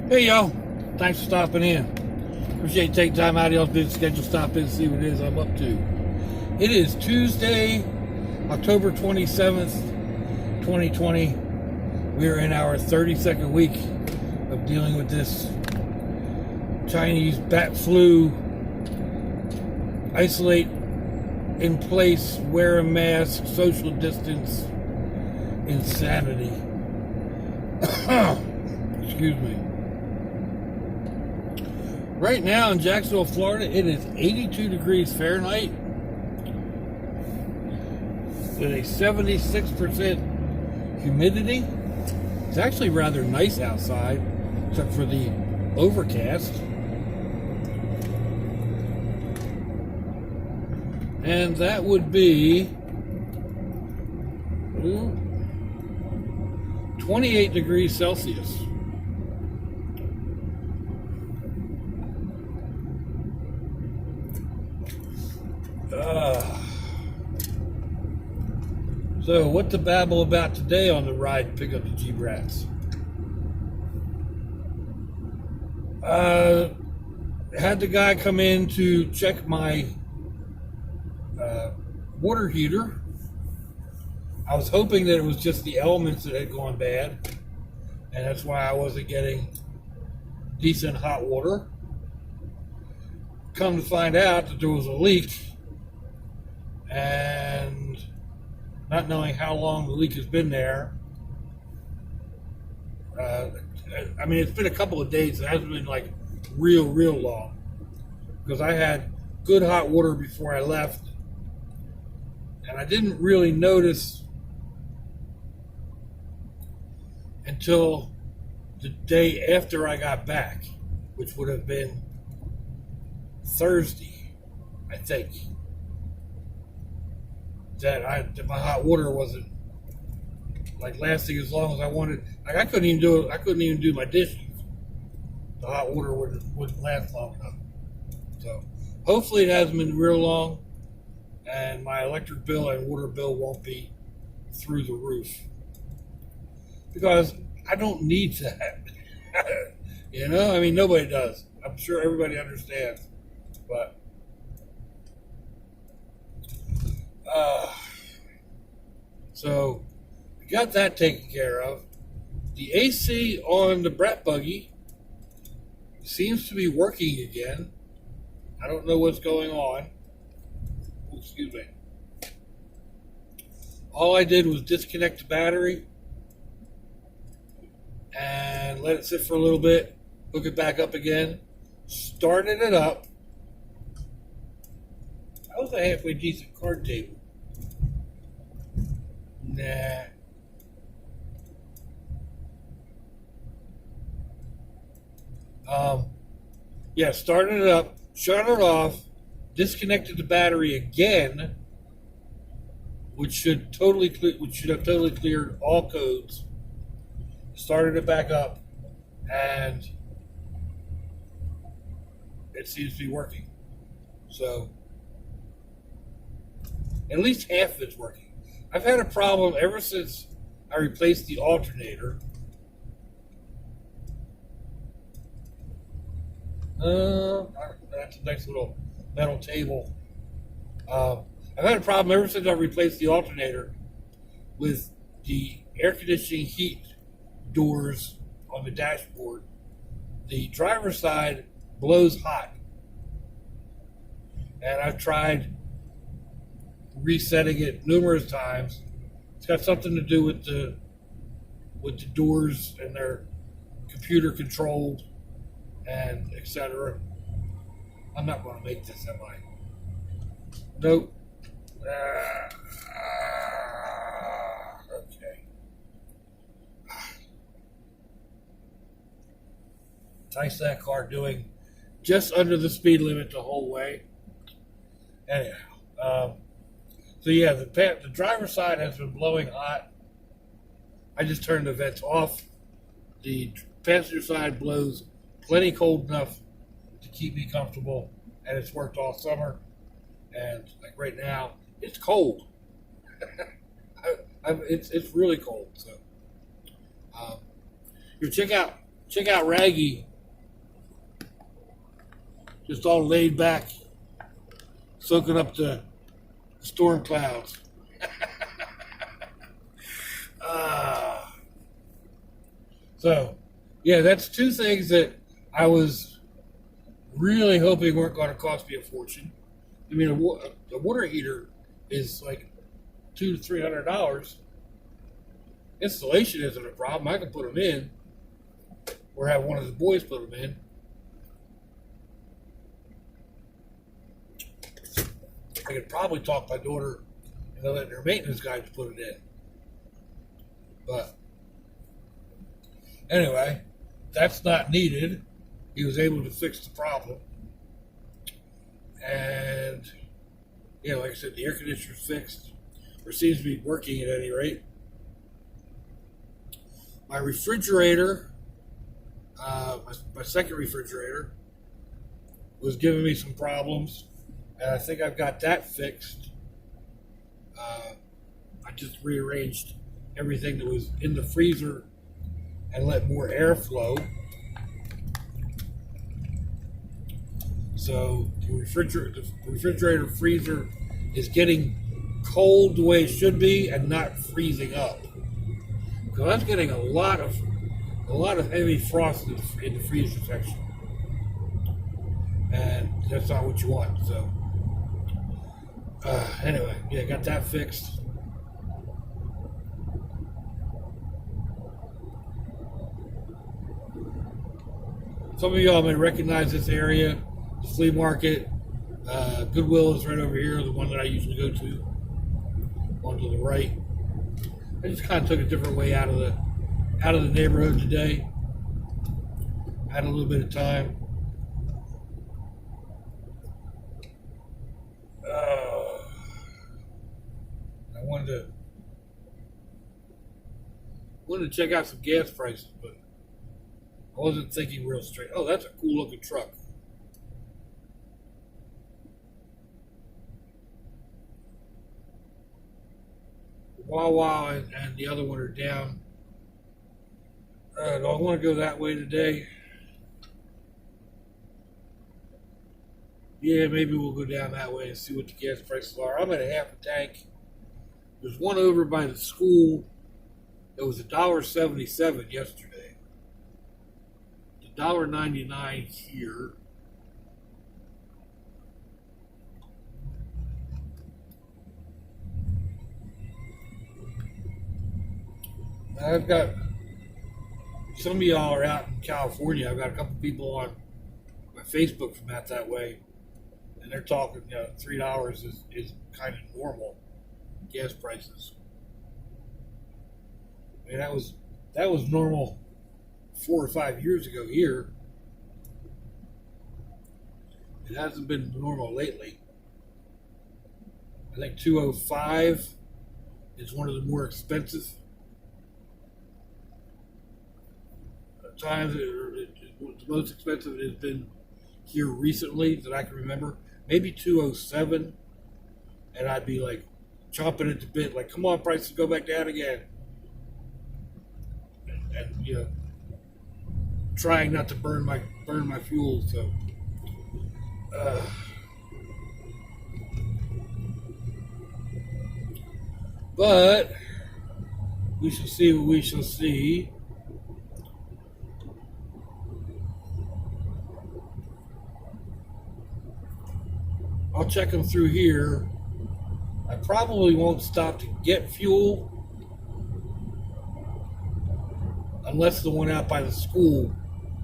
Hey y'all, thanks for stopping in. Appreciate you taking time out of y'all's busy schedule to stop in and see what it is I'm up to. It is Tuesday, October 27th, 2020. We are in our 32nd week of dealing with this Chinese bat flu. Isolate in place, wear a mask, social distance, insanity. Excuse me. Right now in Jacksonville, Florida, it is 82 degrees Fahrenheit with a 76% humidity. It's actually rather nice outside, except for the overcast. And that would be 28 degrees Celsius. So, what to babble about today on the ride to pick up the G-Brats? Had the guy come in to check my water heater. I was hoping that it was just the elements that had gone bad, and that's why I wasn't getting decent hot water. Come to find out that there was a leak, and not knowing how long the leak has been there. I mean, it's been a couple of days. It hasn't been like real long, because I had good hot water before I left, and I didn't really notice until the day after I got back, which would have been Thursday, I think, that my hot water wasn't like lasting as long as I wanted. Like I couldn't even do my dishes. The hot water wouldn't last long enough. So hopefully it hasn't been real long, and my electric bill and water bill won't be through the roof, because I don't need that. I mean, nobody does. I'm sure everybody understands, but so we got that taken care of. The AC on the Brat Buggy seems to be working again. I don't know what's going on. Oh, excuse me. All I did was disconnect the battery and let it sit for a little bit, hook it back up again, started it up. That was a halfway decent card table. Nah. Yeah, started it up, shut it off, disconnected the battery again, which should have totally cleared all codes. Started it back up, and it seems to be working. So at least half of it's working. I've had a problem ever since I replaced the alternator. That's a nice little metal table. I've had a problem ever since I replaced the alternator with the air conditioning heat doors on the dashboard. The driver's side blows hot, and I've tried resetting it numerous times. It's got something to do with the doors, and they're computer controlled and etc. I'm not going to make this, am I? Nope. Okay. Nice that car doing just under the speed limit the whole way. Anyhow, so yeah, the driver's side has been blowing hot. I just turned the vents off. The passenger side blows plenty cold enough to keep me comfortable, and it's worked all summer. And like right now, it's cold. It's really cold. So you check out check out Raggy, just all laid back, soaking up the storm clouds. So, yeah, that's two things that I was really hoping weren't going to cost me a fortune. I mean, a water heater is like $200 to $300. Installation isn't a problem. I can put them in, or have one of the boys put them in. I could probably talk my daughter into letting her maintenance guys put it in. But anyway, that's not needed. He was able to fix the problem. And, yeah, like I said, the air conditioner's fixed, or seems to be working at any rate. My refrigerator, my second refrigerator, was giving me some problems, and I think I've got that fixed. I just rearranged everything that was in the freezer and let more air flow. So the refrigerator freezer is getting cold the way it should be and not freezing up. Because I was getting a lot of heavy frost in the freezer section, and that's not what you want. So anyway, yeah, got that fixed. Some of y'all may recognize this area, the flea market. Goodwill is right over here, the one that I usually go to. One to the right. I just kind of took a different way out of the neighborhood today. I had a little bit of time. I wanted to check out some gas prices, but I wasn't thinking real straight. Oh, that's a cool looking truck. Wawa and the other one are down. Do I want to go that way today? Yeah, maybe we'll go down that way and see what the gas prices are. I'm at a half a tank. There's one over by the school that was $1.77 yesterday. $1.99 here. I've got some of y'all are out in California. I've got a couple people on my Facebook from out that way, and they're talking, $3 is kind of normal gas prices. I mean, that was normal 4 or 5 years ago here. It hasn't been normal lately. I think 205 is one of the more expensive times. The most expensive it has been here recently that I can remember. Maybe 207, and I'd be like chomping at the bit, like, come on, prices go back down again. And trying not to burn my fuel. So, but we shall see what we shall see. I'll check them through here. I probably won't stop to get fuel unless the one out by the school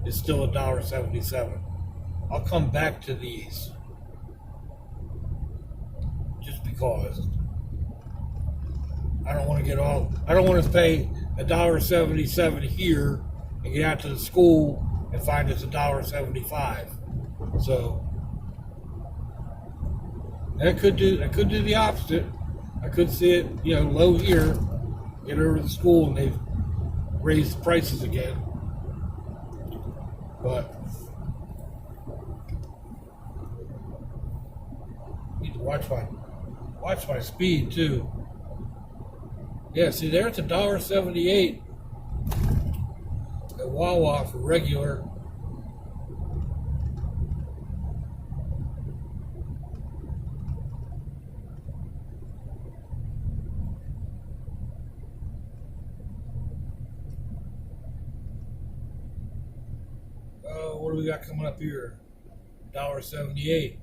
is still $1.77. I'll come back to these just because I don't want to pay $1.77 here and get out to the school and find it's $1.75. So I could do the opposite. I could see it, low here, get over to the school, and they've raised the prices again. But I need to watch my speed too. Yeah, see there it's $1.78. at Wawa for regular. What do we got coming up here? $1.78.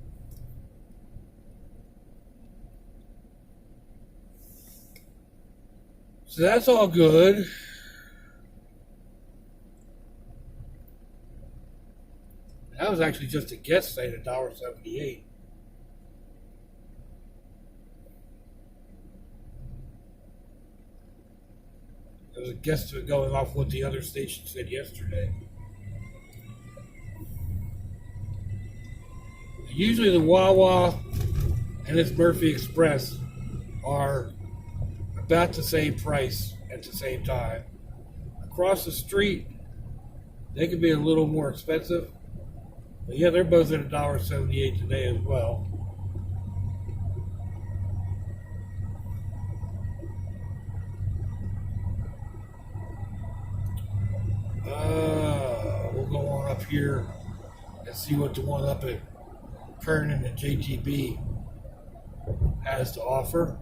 So that's all good. That was actually just a guess saying $1.78. It was a guess to it going off what the other station said yesterday. Usually the Wawa and its Murphy Express are about the same price at the same time. Across the street, they could be a little more expensive. But yeah, they're both at $1.78 today as well. We'll go on up here and see what the one up at Kernan and JTB has to offer.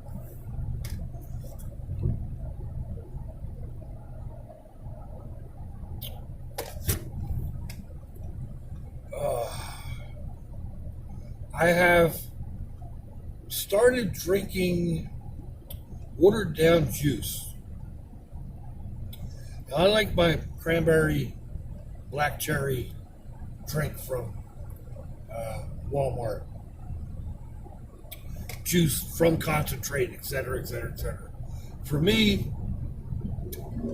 I have started drinking watered down juice. I like my cranberry black cherry drink from Walmart. Juice from concentrate, etc., etc., etc. For me,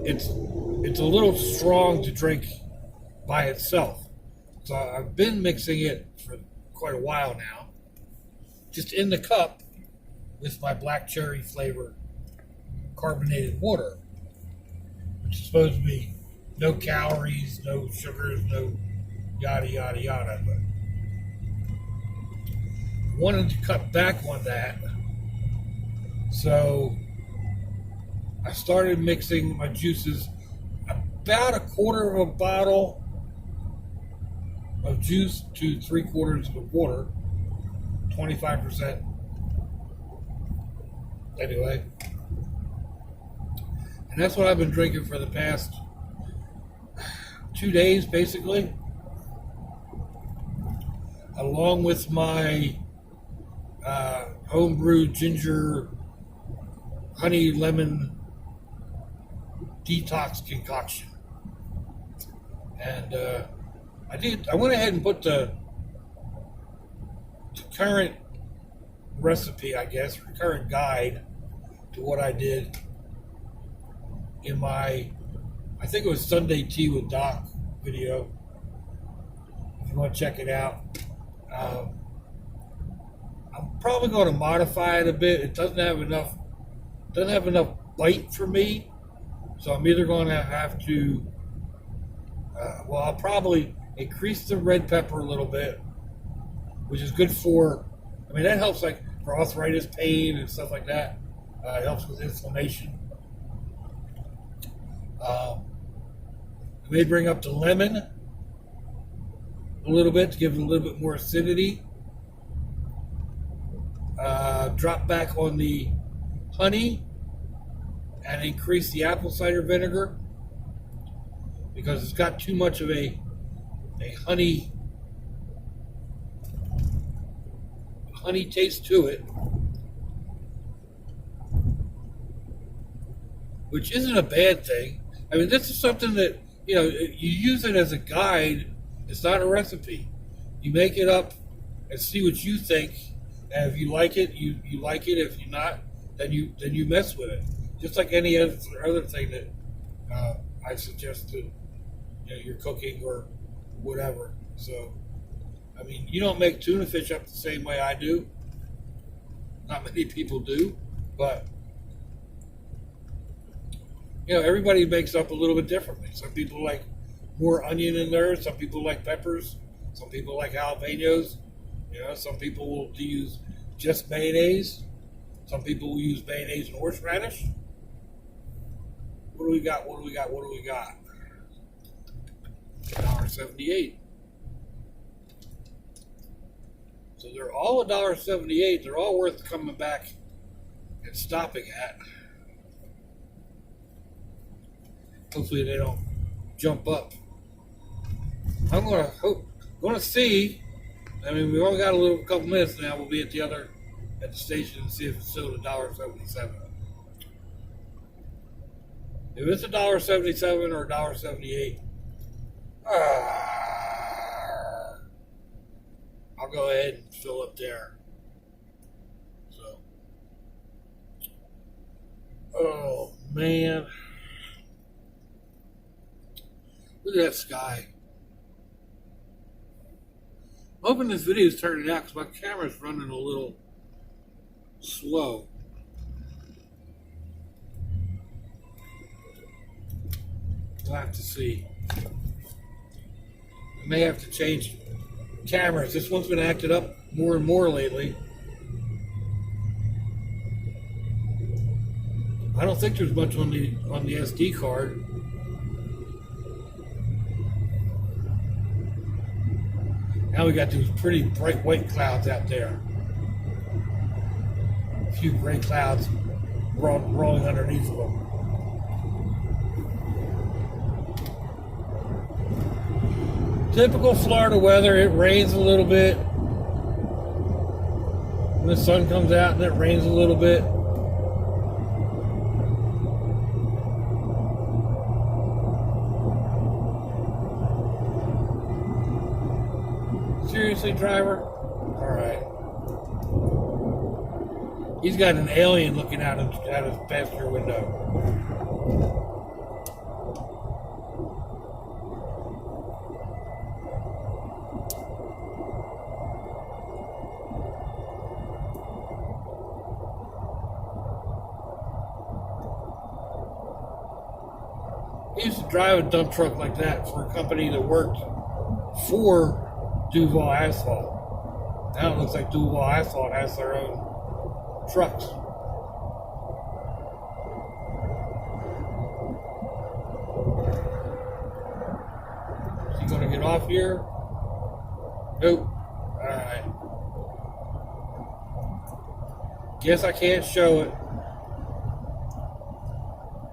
it's a little strong to drink by itself. So I've been mixing it for quite a while now, just in the cup with my black cherry flavor carbonated water, which is supposed to be no calories, no sugars, no yada yada yada. But I wanted to cut back on that, so I started mixing my juices about a quarter of a bottle of juice to 3/4 of a water, 25%. Anyway, and that's what I've been drinking for the past 2 days, basically, along with my homebrew ginger honey lemon detox concoction. And I went ahead and put the current recipe, I guess, or the current guide to what I did in my, I think it was Sunday Tea with Doc video. If you want to check it out. I'm probably going to modify it a bit. It doesn't have enough bite for me. So I'm either going to have to, I'll probably increase the red pepper a little bit, which is good for, that helps like for arthritis pain and stuff like that. It helps with inflammation. I may bring up the lemon a little bit to give it a little bit more acidity. Drop back on the honey and increase the apple cider vinegar because it's got too much of a honey taste to it, which isn't a bad thing. This is something that, you use it as a guide. It's not a recipe. You make it up and see what you think, and if you like it, you like it. If you're not, then you mess with it. Just like any other thing that I suggest to you're cooking or whatever. So, you don't make tuna fish up the same way I do. Not many people do, but everybody makes up a little bit differently. Some people like more onion in there. Some people like peppers. Some people like jalapenos. Some people will use just mayonnaise. Some people will use mayonnaise and horseradish. What do we got? $1.78. So they're all $1.78. They're all worth coming back and stopping at. Hopefully they don't jump up. I'm gonna see. I mean, we've only got a couple minutes now. We'll be at the station and see if it's still $1.77. If it's $1.77 or $1.78, I'll go ahead and fill up there. So, oh man, look at that sky. I'm hoping this video is turning out because my camera's running a little slow. We'll have to see. I may have to change cameras. This one's been acted up more and more lately. I don't think there's much on the SD card. Now we got these pretty bright white clouds out there. A few gray clouds rolling underneath of them. Typical Florida weather. It rains a little bit. When the sun comes out and it rains a little bit. Seriously, driver? Alright. He's got an alien looking out his passenger window. He used to drive a dump truck like that for a company that worked for Duval Asphalt. Now it looks like Duval Asphalt has their own trucks. Is he going to get off here? Nope. Alright. Guess I can't show it.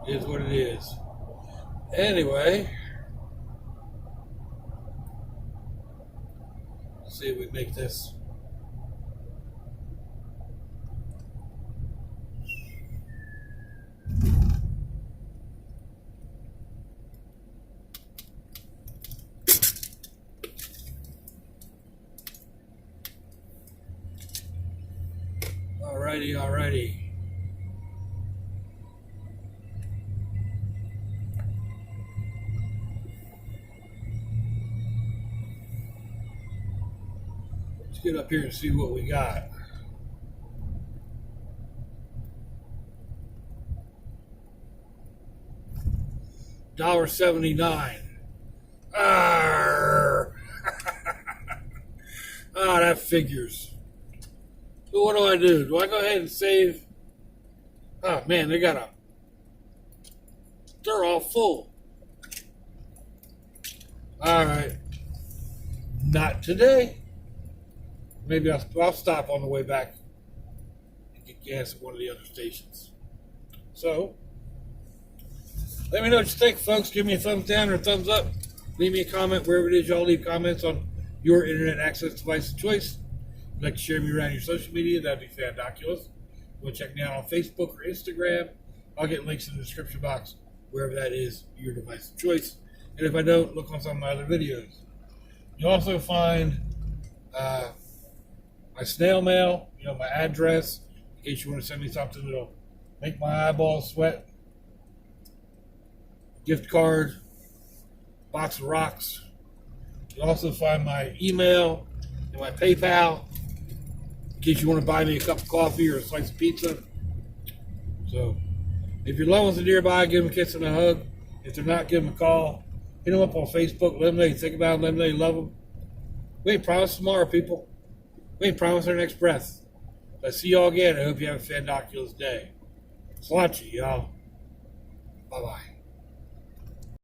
It is what it is. Anyway, let's see if we make this. Alrighty. Let's get up here and see what we got. $1.79. Ah, that figures. So what do I do? Do I go ahead and save? Oh man, they're all full. Alright. Not today. Maybe I'll stop on the way back and get gas at one of the other stations. So, let me know what you think, folks. Give me a thumbs down or a thumbs up. Leave me a comment wherever it is y'all leave comments on your internet access device of choice. If you'd like to share me around your social media, that'd be fandoculous. Go check me out on Facebook or Instagram. I'll get links in the description box, wherever that is, your device of choice. And if I don't, look on some of my other videos. You'll also find my snail mail, my address, in case you want to send me something that'll make my eyeballs sweat. Gift card, box of rocks. You'll also find my email and my PayPal, in case you want to buy me a cup of coffee or a slice of pizza. So, if your loved ones are nearby, give them a kiss and a hug. If they're not, give them a call. Hit them up on Facebook. Let them know you think about them. Let them know you love them. We ain't promised tomorrow, people. We ain't promised our next breath. But see y'all again. I hope you have a fandoculous day. Salachi, y'all. Bye-bye.